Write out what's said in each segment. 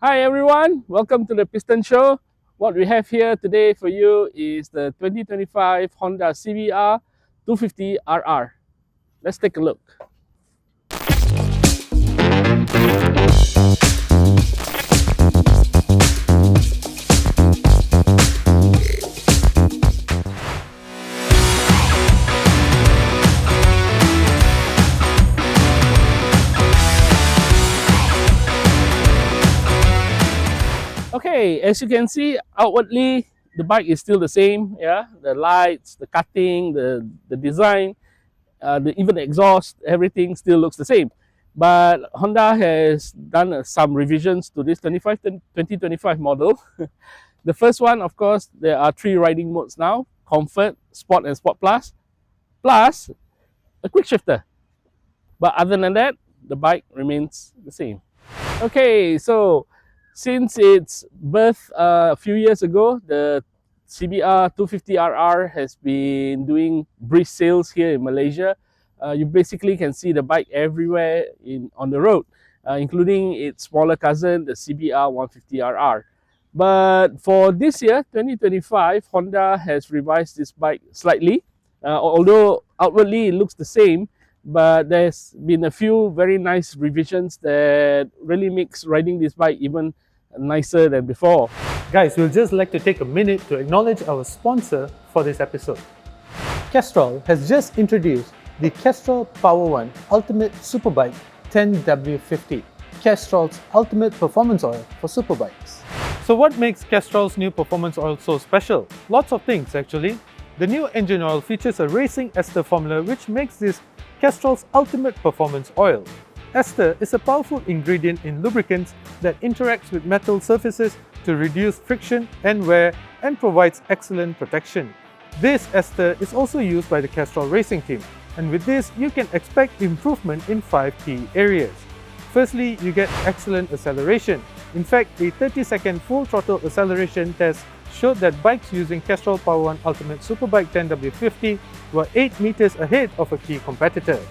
Hi everyone, welcome to the Piston Show. What we have here today for you is the 2025 Honda CBR 250RR. Let's take a look. Okay, as you can see, outwardly the bike is still the same. Yeah, the lights, the cutting, the design, even the exhaust, everything still looks the same. But Honda has done some revisions to this 2025 model. The first one, of course, there are three riding modes now: Comfort, Sport, and Sport Plus, plus a quick shifter. But other than that, the bike remains the same. Okay, so since its birth a few years ago, the CBR 250RR has been doing brisk sales here in Malaysia. You basically can see the bike everywhere on the road, including its smaller cousin, the CBR 150RR. But for this year, 2025, Honda has revised this bike slightly. Although outwardly it looks the same, but there's been a few very nice revisions that really makes riding this bike even nicer than before. Guys, we'll just like to take a minute to acknowledge our sponsor for this episode. Castrol has just introduced the Castrol Power One Ultimate Superbike 10W50, Castrol's ultimate performance oil for superbikes. So what makes Castrol's new performance oil so special? Lots of things actually. The new engine oil features a racing ester formula which makes this Castrol's ultimate performance oil. Ester is a powerful ingredient in lubricants that interacts with metal surfaces to reduce friction and wear and provides excellent protection. This ester is also used by the Castrol racing team, and with this you can expect improvement in 5 key areas. Firstly, you get excellent acceleration. In fact, a 30-second full throttle acceleration test showed that bikes using Castrol Power One Ultimate Superbike 10W50 were 8 meters ahead of a key competitor.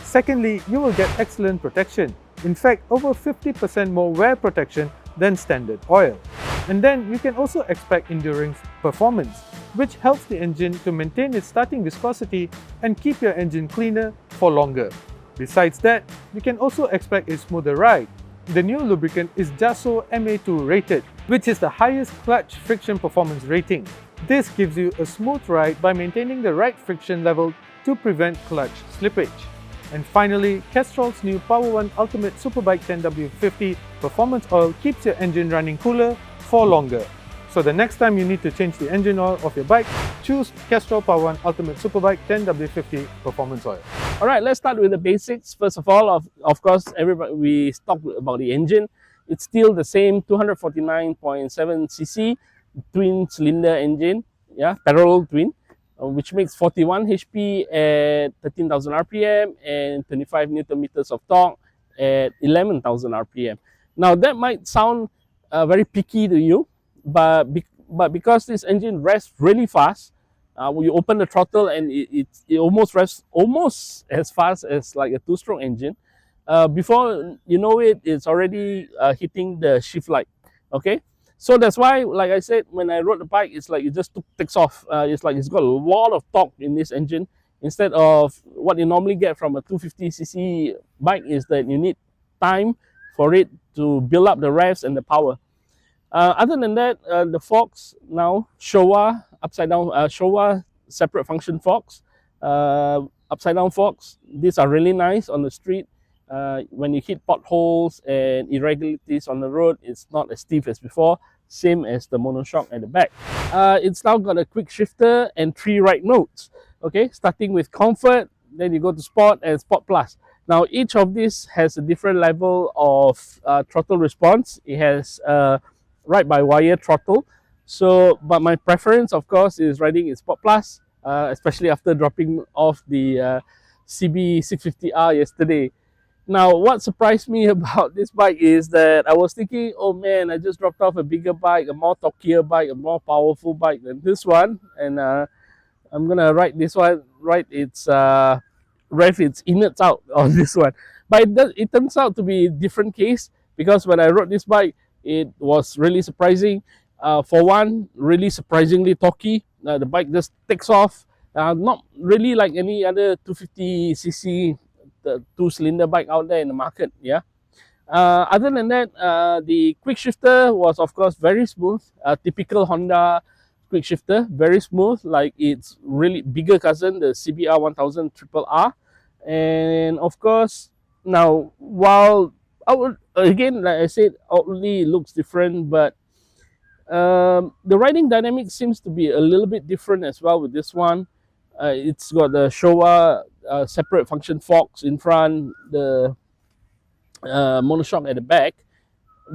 Secondly, you will get excellent protection. In fact, over 50% more wear protection than standard oil. And then you can also expect enduring performance, which helps the engine to maintain its starting viscosity and keep your engine cleaner for longer. Besides that, you can also expect a smoother ride. The new lubricant is JASO MA2 rated, which is the highest clutch friction performance rating. This gives you a smooth ride by maintaining the right friction level to prevent clutch slippage. And finally, Castrol's new Power One Ultimate Superbike 10W50 performance oil keeps your engine running cooler for longer. So the next time you need to change the engine oil of your bike, choose Castrol Power One Ultimate Superbike 10W50 performance oil. Alright, let's start with the basics. First of all, of course, everybody we talked about the engine. It's still the same 249.7cc twin cylinder engine, yeah, parallel twin, which makes 41 HP at 13,000 RPM and 25 Newton meters of torque at 11,000 RPM. Now that might sound very picky to you, but because this engine rests really fast, you open the throttle and it almost rests almost as fast as like a two-stroke engine. Before you know it, it's already hitting the shift light. Okay, so that's why, like I said, when I rode the bike, it's like it just takes off. It's like it's got a lot of torque in this engine. Instead of what you normally get from a 250cc bike, is that you need time for it to build up the revs and the power. Other than that, the forks now Showa upside down, Showa separate function forks, upside down forks. These are really nice on the street. When you hit potholes and irregularities on the road, it's not as stiff as before, same as the monoshock at the back. It's now got a quick shifter and 3 ride modes. Okay, starting with Comfort, then you go to Sport and Sport Plus. Now each of these has a different level of throttle response. It has ride-by-wire throttle. So, but my preference, of course, is riding in Sport Plus, especially after dropping off the CB650R yesterday. Now, what surprised me about this bike is that I was thinking, oh man, I just dropped off a bigger bike, a more torquier bike, a more powerful bike than this one, and I'm gonna ride this one, rev its innards out on this one. But it turns out to be a different case, because when I rode this bike, It was really surprising. For one, really surprisingly torquey. The bike just takes off. Not really like any other 250cc the two-cylinder bike out there in the market. Yeah. Other than that, the quick shifter was of course very smooth. Typical Honda quick shifter, very smooth, like its really bigger cousin, the CBR 1000 Triple R. And of course, now while I would again, like I said, outwardly looks different, but the riding dynamic seems to be a little bit different as well with this one. It's got the Showa separate function forks in front, the monoshock at the back,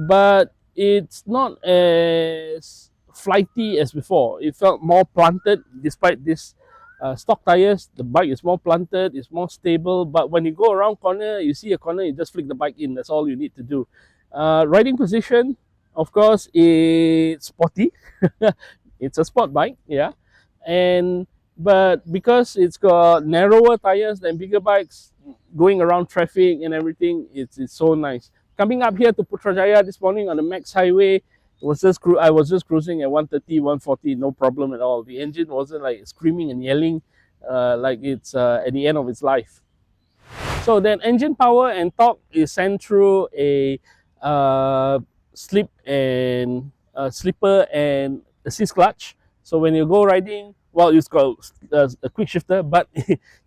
but it's not as flighty as before. It felt more planted despite this stock tires. The bike is more planted, it's more stable, but when you go around corner, you see a corner, you just flick the bike in. That's all you need to do. Riding position, of course, it's sporty. It's a sport bike, yeah. And but because it's got narrower tires than bigger bikes, going around traffic and everything, it's so nice. Coming up here to Putrajaya this morning on the Max Highway, I was just cruising at 130, 140, no problem at all. The engine wasn't like screaming and yelling like it's at the end of its life. So then engine power and torque is sent through a slipper and assist clutch. So when you go riding, well, it's got a quick shifter, but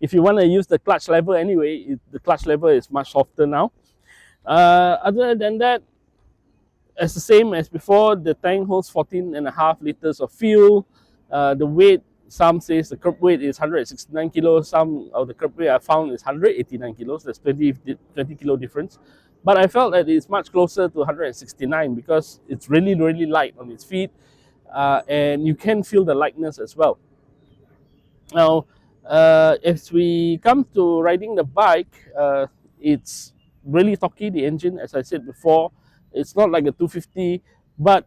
if you want to use the clutch lever anyway, the clutch lever is much softer now. Other than that, as the same as before, the tank holds 14.5 liters of fuel. The weight, some says the curb weight is 169 kilos. Some of the curb weight I found is 189 kilos. There's 20 kilo difference. But I felt that it's much closer to 169 because it's really, really light on its feet. And you can feel the lightness as well. Now, as we come to riding the bike, it's really torquey, the engine, as I said before. It's not like a 250, but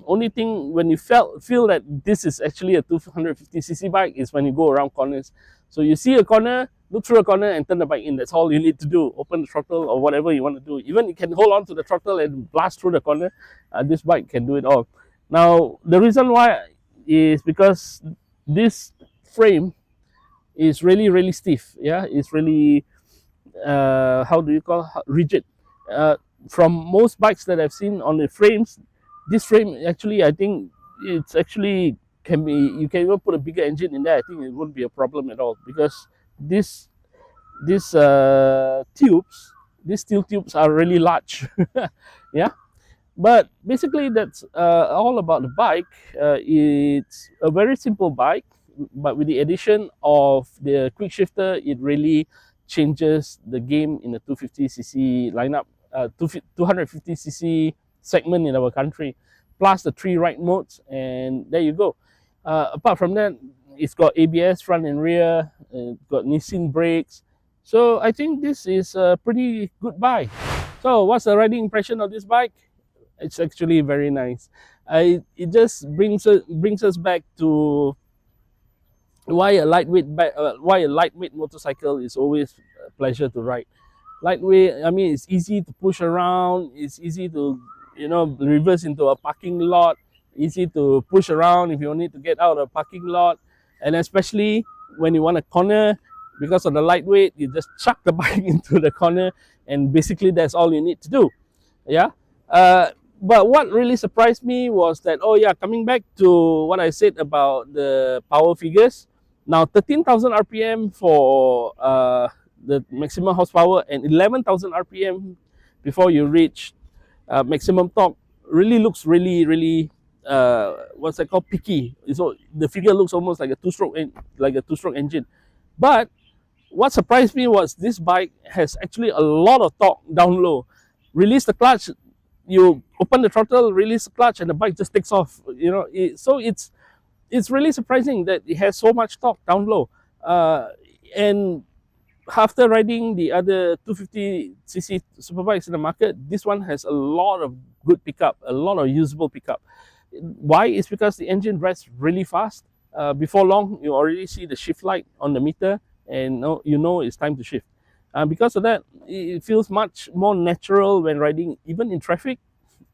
only thing when you feel that this is actually a 250cc bike is when you go around corners. So you see a corner, look through a corner and turn the bike in. That's all you need to do. Open the throttle or whatever you want to do. Even you can hold on to the throttle and blast through the corner. This bike can do it all. Now, the reason why is because this frame is really, really stiff. Yeah, it's really, how do you call it? Rigid. From most bikes that I've seen on the frames, this frame actually, I think it's actually can be, you can even put a bigger engine in there. I think it wouldn't be a problem at all because these steel tubes are really large. Yeah, but basically that's all about the bike. It's a very simple bike, but with the addition of the quick shifter, it really changes the game in the 250cc lineup. 250cc segment in our country, plus the 3 ride modes, and there you go. Apart from that, it's got ABS front and rear, got Nissin brakes. So I think this is a pretty good buy. So what's the riding impression of this bike? It's actually very nice. It just brings us back to why a lightweight motorcycle is always a pleasure to ride. Lightweight, I mean, it's easy to push around, it's easy to, reverse into a parking lot, easy to push around if you need to get out of a parking lot, and especially when you want a corner, because of the lightweight, you just chuck the bike into the corner, and basically that's all you need to do. Yeah. But what really surprised me was that, coming back to what I said about the power figures, now 13,000 RPM for the maximum horsepower and 11,000 RPM before you reach maximum torque really looks really what's that called, picky. So the figure looks almost like a two-stroke engine. But what surprised me was this bike has actually a lot of torque down low. Release the clutch, you open the throttle, release the clutch, and the bike just takes off. So it's really surprising that it has so much torque down low. And after riding the other 250cc superbikes in the market, this one has a lot of good pickup, a lot of usable pickup. Why? It's because the engine revs really fast. Before long, you already see the shift light on the meter, and you know it's time to shift. Because of that, it feels much more natural when riding, even in traffic.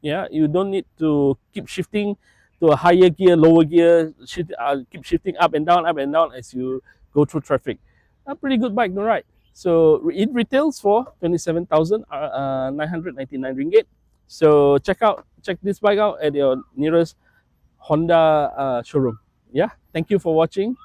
Yeah, you don't need to keep shifting to a higher gear, lower gear, keep shifting up and down as you go through traffic. A pretty good bike, no right? So it retails for 27,999 ringgit. So check this bike out at your nearest Honda showroom. Yeah, thank you for watching.